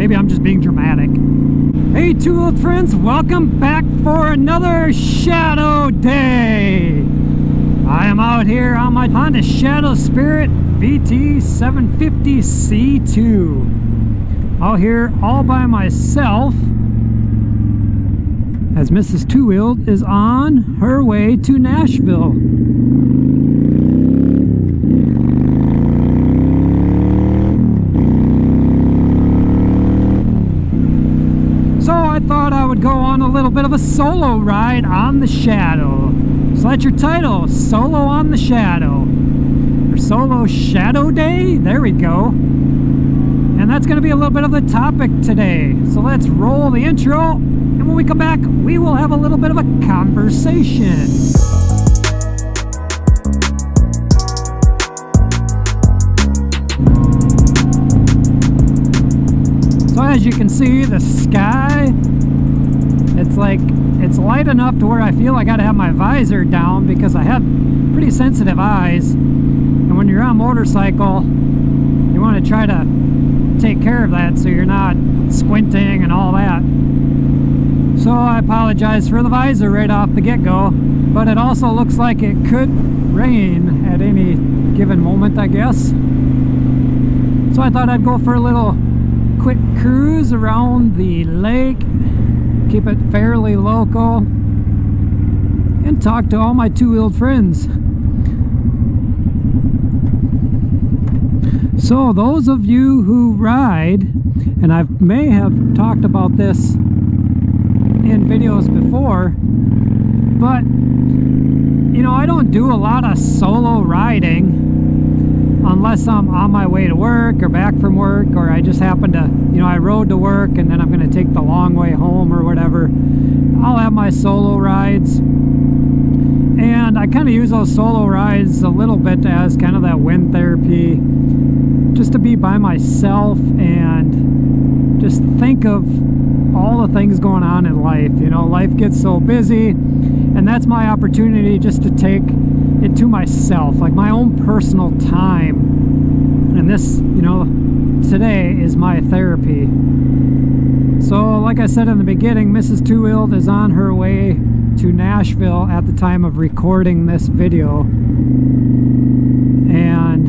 maybe I'm just being dramatic. Hey, two old friends, welcome back for another Shadow Day. I am out here on my Honda Shadow Spirit VT 750 C2. Out here all by myself as Mrs. Two-Wheeled is on her way to Nashville. So I thought I would go on a little bit of a solo ride on the Shadow. So that's your title, Solo on the Shadow. Or Solo Shadow Day? There we go. And that's going to be a little bit of the topic today. So let's roll the intro, and when we come back, we will have a little bit of a conversation. So as you can see, the sky, it's light enough to where I feel I gotta have my visor down because I have pretty sensitive eyes. And when you're on a motorcycle, you want to try to take care of that so you're not squinting and all that. So I apologize for the visor right off the get-go, but it also looks like it could rain at any given moment, I guess. So I thought I'd go for a little quick cruise around the lake, keep it fairly local, and talk to all my two-wheeled friends. So those of you who ride, and I may have talked about this in videos before, but you know, I don't do a lot of solo riding unless I'm on my way to work or back from work, or I just happen to, you know, I rode to work and then I'm going to take the long way home or whatever. I'll have my solo rides, and I kind of use those solo rides a little bit as kind of that wind therapy, just to be by myself and just think of all the things going on in life. You know, life gets so busy, and that's my opportunity just to take it to myself, like my own personal time. And this, you know, today is my therapy. So like I said in the beginning, Mrs. Two-Wheeled is on her way to Nashville at the time of recording this video, and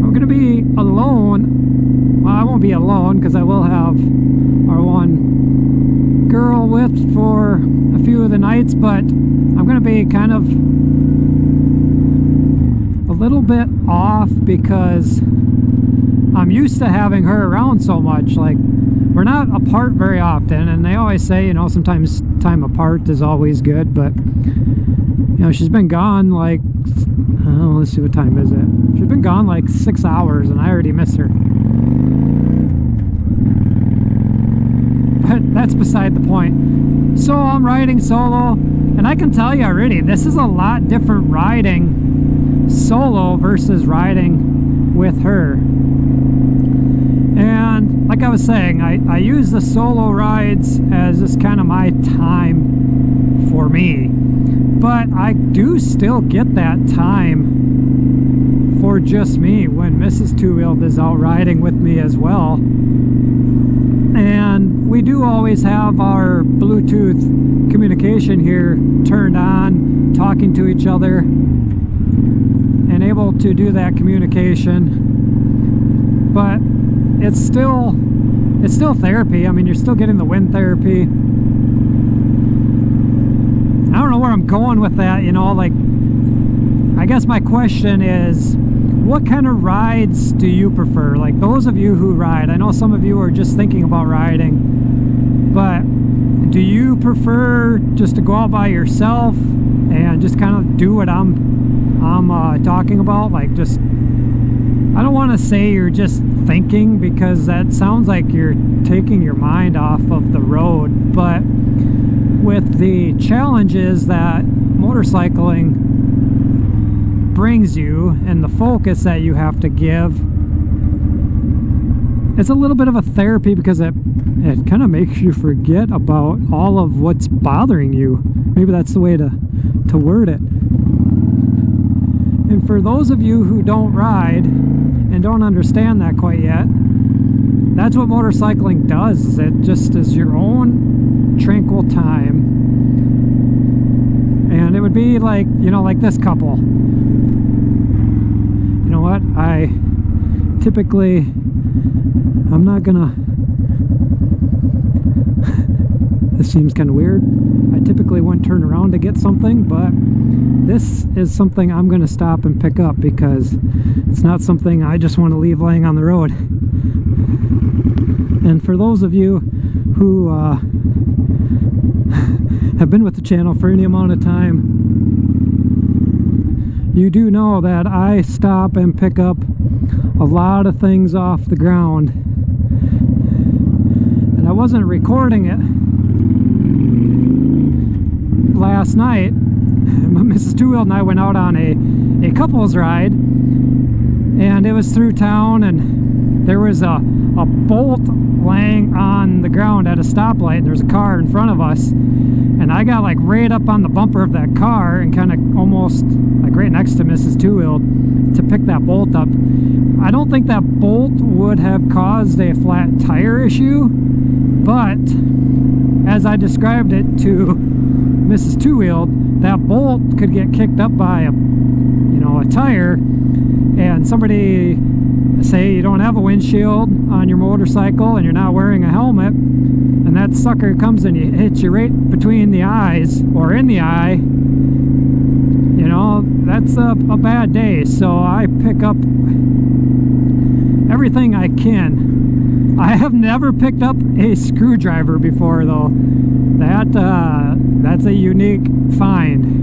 I'm gonna be alone. Well, I won't be alone because I will have our one girl with for a few of the nights, but I'm gonna be kind of a little bit off because I'm used to having her around so much. Like, we're not apart very often, and they always say, you know, sometimes time apart is always good, but you know, she's been gone like, oh, let's see, what time is it? She's been gone like 6 hours, and I already miss her. But that's beside the point. So I'm riding solo, and I can tell you already, this is a lot different riding solo versus riding with her. And like I was saying, I use the solo rides as just kind of my time for me, but I do still get that time for just me when Mrs. Two-Wheeled is out riding with me as well. And we do always have our Bluetooth communication here turned on, talking to each other and able to do that communication. But it's still therapy. I mean, you're still getting the wind therapy. I don't know where I'm going with that, you know, like, I guess my question is, what kind of rides do you prefer? Like, those of you who ride, I know some of you are just thinking about riding, but do you prefer just to go out by yourself and just kind of do what I'm talking about? Like, just, I don't want to say you're just thinking, because that sounds like you're taking your mind off of the road, but with the challenges that motorcycling brings you and the focus that you have to give, it's a little bit of a therapy, because it kind of makes you forget about all of what's bothering you. Maybe that's the way to word it. And for those of you who don't ride and don't understand that quite yet, that's what motorcycling does. Is it just is your own tranquil time. And it would be like, you know, like this couple. You know what? I typically, I'm not gonna, this seems kind of weird. I typically wouldn't turn around to get something, but this is something I'm gonna stop and pick up because it's not something I just want to leave laying on the road. And for those of you who have been with the channel for any amount of time, you do know that I stop and pick up a lot of things off the ground. And I wasn't recording it last night. Mrs. Two Wheel and I went out on a couples ride, and it was through town, and there was a bolt laying on the ground at a stoplight, and there's a car in front of us, and I got like right up on the bumper of that car and kind of almost like right next to Mrs. Two Wheel to pick that bolt up. I don't think that bolt would have caused a flat tire issue, but as I described it to Mrs. Two Wheel, that bolt could get kicked up by a tire, and somebody, say you don't have a windshield on your motorcycle and you're not wearing a helmet, and that sucker comes and hits you right between the eyes or in the eye, you know, that's a bad day. So I pick up everything I can. I have never picked up a screwdriver before, though. That's a unique find.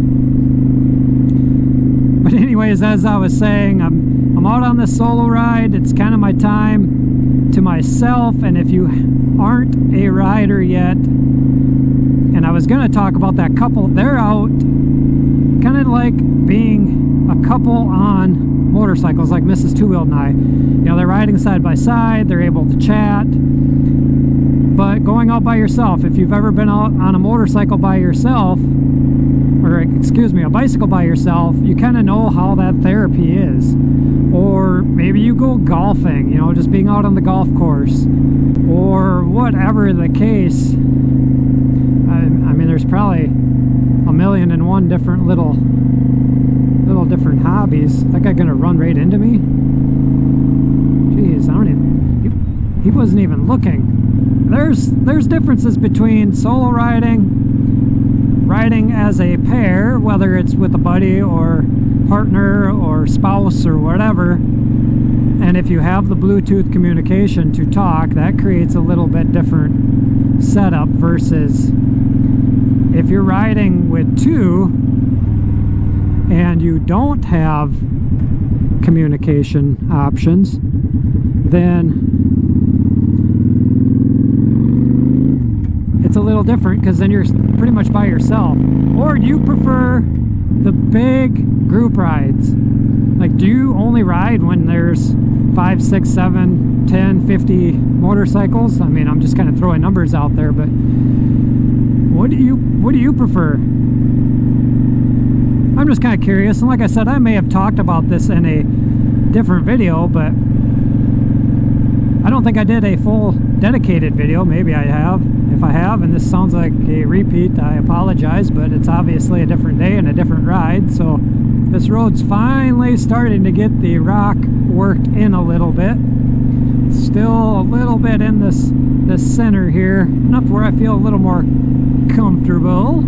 But anyways, as I was saying, I'm out on this solo ride. It's kind of my time to myself, and if you aren't a rider yet, and I was going to talk about that couple, they're out kind of like being a couple on motorcycles, like Mrs. Two Wheel and I. You know, they're riding side by side, they're able to chat. But going out by yourself, if you've ever been out on a motorcycle by yourself, or excuse me, a bicycle by yourself, you kind of know how that therapy is. Or maybe you go golfing, you know, just being out on the golf course, or whatever the case. I mean, there's probably 1,000,001 different little different hobbies. That guy gonna run right into me? Jeez, I don't even, he wasn't even looking. There's differences between solo riding as a pair, whether it's with a buddy or partner or spouse or whatever, and if you have the Bluetooth communication to talk, that creates a little bit different setup versus if you're riding with two and you don't have communication options, then it's a little different, because then you're pretty much by yourself. Or do you prefer the big group rides? Like, do you only ride when there's 5, 6, 7, 10, 50 motorcycles? I mean, I'm just kind of throwing numbers out there, but what do you prefer? I'm just kind of curious, and like I said, I may have talked about this in a different video, but I don't think I did a full dedicated video. Maybe I have. If I have, and this sounds like a repeat, I apologize, but it's obviously a different day and a different ride. So this road's finally starting to get the rock worked in a little bit. Still a little bit in this center here, enough where I feel a little more comfortable.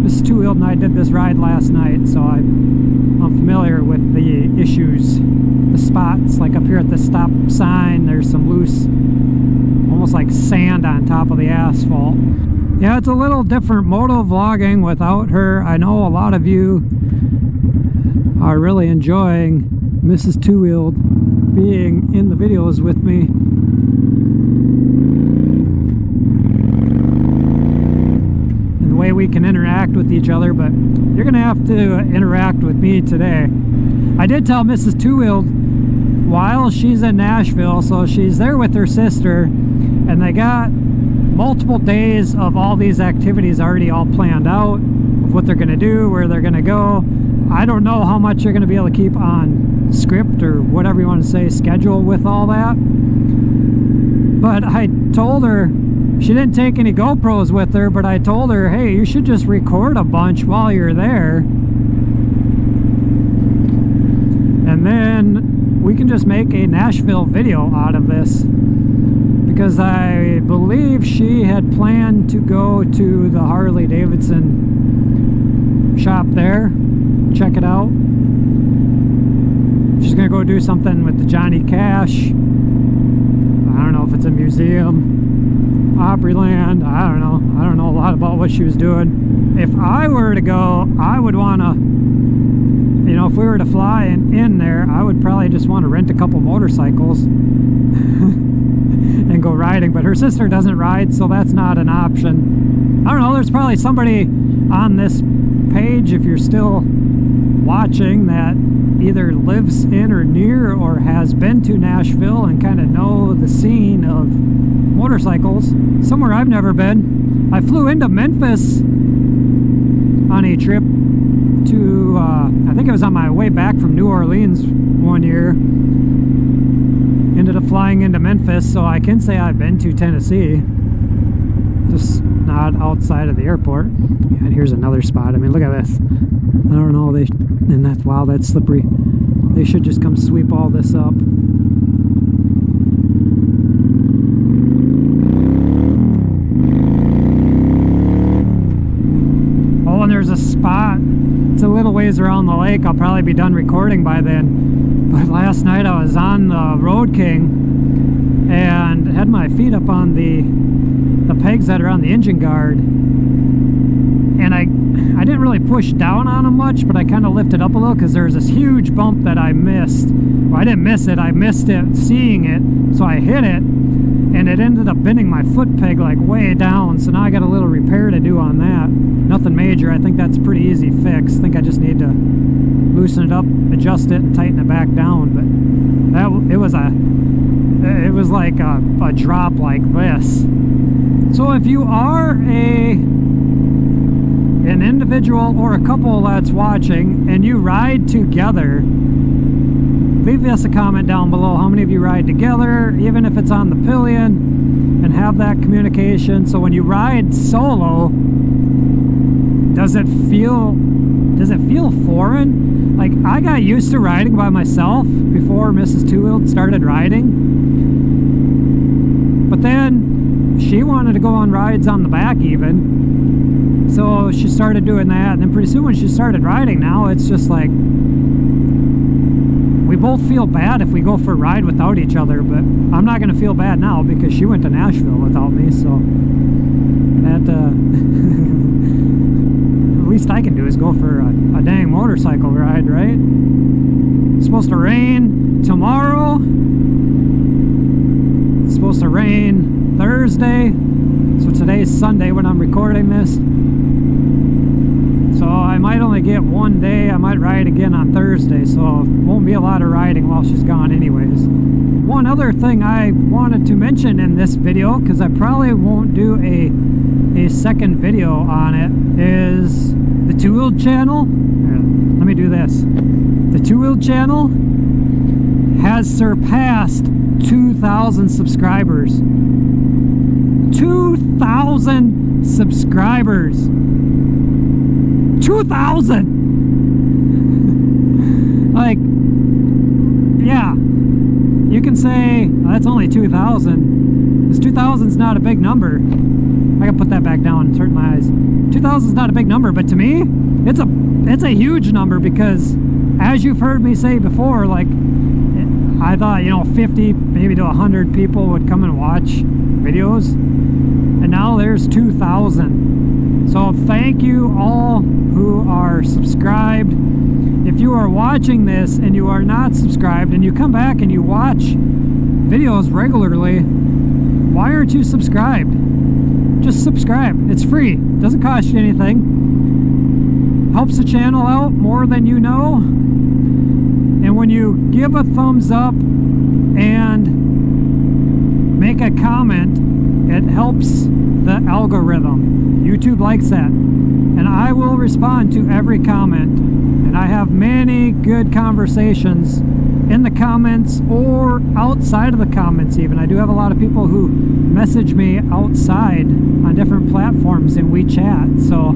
Mrs. Two Wheel and I did this ride last night, so I'm familiar with the issues, the spots. Like up here at the stop sign, there's some loose, almost like sand on top of the asphalt. Yeah, it's a little different moto vlogging without her. I know a lot of you are really enjoying Mrs. Two Wheel being in the videos with me. And the way we can interact with each other, but you're gonna have to interact with me today. I did tell Mrs. Two Wheel while she's in Nashville, so she's there with her sister, and they got multiple days of all these activities already all planned out, of what they're gonna do, where they're gonna go. I don't know how much you're gonna be able to keep on script or whatever you want to say, schedule with all that. But I told her, she didn't take any GoPros with her, but I told her, hey, you should just record a bunch while you're there. And then we can just make a Nashville video out of this. Because I believe she had planned to go to the Harley Davidson shop there, check it out. She's gonna go do something with the Johnny Cash. I don't know if it's a museum, Opryland, I don't know. I don't know a lot about what she was doing. If I were to go, I would wanna, you know, if we were to fly in there, I would probably just want to rent a couple motorcycles and go riding. But her sister doesn't ride, so that's not an option. I don't know, there's probably somebody on this page, if you're still watching, that either lives in or near or has been to Nashville and kind of know the scene of motorcycles. Somewhere I've never been. I flew into Memphis on a trip to, I think it was on my way back from New Orleans one year. Ended up flying into Memphis, so I can say I've been to Tennessee. Just not outside of the airport. And here's another spot. I mean, look at this. I don't know, and that's, wow, that's slippery. They should just come sweep all this up. Oh, and there's a spot. It's a little ways around the lake. I'll probably be done recording by then. But last night I was on the Road King and had my feet up on the pegs that are on the engine guard. And I didn't really push down on them much, but I kind of lifted up a little because there was this huge bump that I missed. Well, I didn't miss it. I missed it seeing it. So I hit it, and it ended up bending my foot peg like way down. So now I got a little repair to do on that. Nothing major. I think that's a pretty easy fix. I think I just need to loosen it up, adjust it, and tighten it back down. But that it was like a drop like this. So if you are an individual or a couple that's watching and you ride together, leave us a comment down below. How many of you ride together, even if it's on the pillion, and have that communication? So when you ride solo, does it feel foreign? Like, I got used to riding by myself before Mrs. Two-Wheeled started riding, but then she wanted to go on rides on the back even. So she started doing that, and then pretty soon when she started riding, now it's just like we both feel bad if we go for a ride without each other. But I'm not going to feel bad now because she went to Nashville without me, so that at least I can do is go for a dang motorcycle ride, right? It's supposed to rain tomorrow. It's supposed to rain Thursday, so today's Sunday when I'm recording this. So I might only get one day. I might ride again on Thursday, so it won't be a lot of riding while she's gone anyways. One other thing I wanted to mention in this video, because I probably won't do a second video on it, is the Two-Wheeled channel. Here, let me do this. The Two-Wheeled channel has surpassed 2,000 subscribers. 2,000 subscribers. 2,000! Like, yeah, you can say, oh, that's only 2,000. This 2,000's not a big number. I gotta put that back down and turn my eyes. 2,000's not a big number, but to me, it's a huge number, because as you've heard me say before, like, I thought, you know, 50, maybe to 100 people would come and watch videos, and now there's 2,000. So thank you all who are subscribed. If you are watching this and you are not subscribed and you come back and you watch videos regularly, why aren't you subscribed? Just subscribe. It's free. Doesn't cost you anything. Helps the channel out more than you know. And when you give a thumbs up and make a comment, it helps the algorithm. YouTube likes that, and I will respond to every comment, and I have many good conversations in the comments or outside of the comments even. I do have a lot of people who message me outside on different platforms in WeChat, so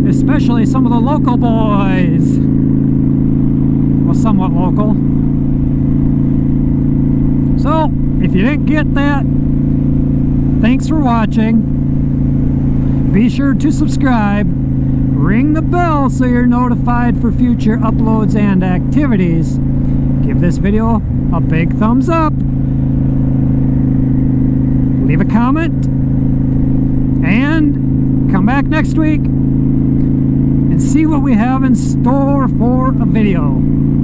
especially some of the local boys. Well, somewhat local. So, if you didn't get that, thanks for watching. Be sure to subscribe. Ring the bell so you're notified for future uploads and activities. Give this video a big thumbs up. Leave a comment. And come back next week and see what we have in store for a video.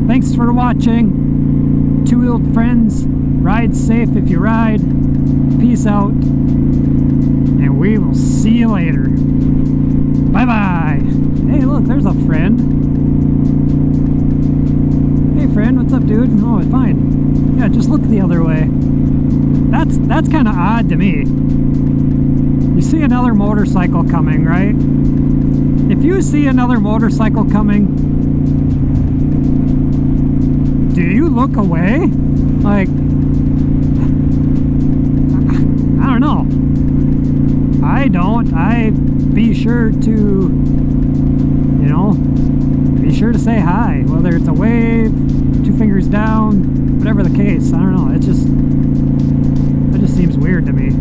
Thanks for watching. Two-wheeled friends, ride safe if you ride. Peace out. And we will see you later. Bye-bye. Hey, look, there's a friend. Hey, friend, what's up, dude? Oh, it's fine. Yeah, just look the other way. That's kind of odd to me. You see another motorcycle coming, right? If you see another motorcycle coming, do you look away? Like, I don't know. I don't. I be sure to, you know, be sure to say hi, whether it's a wave, 2 fingers down, whatever the case. I don't know. It just seems weird to me.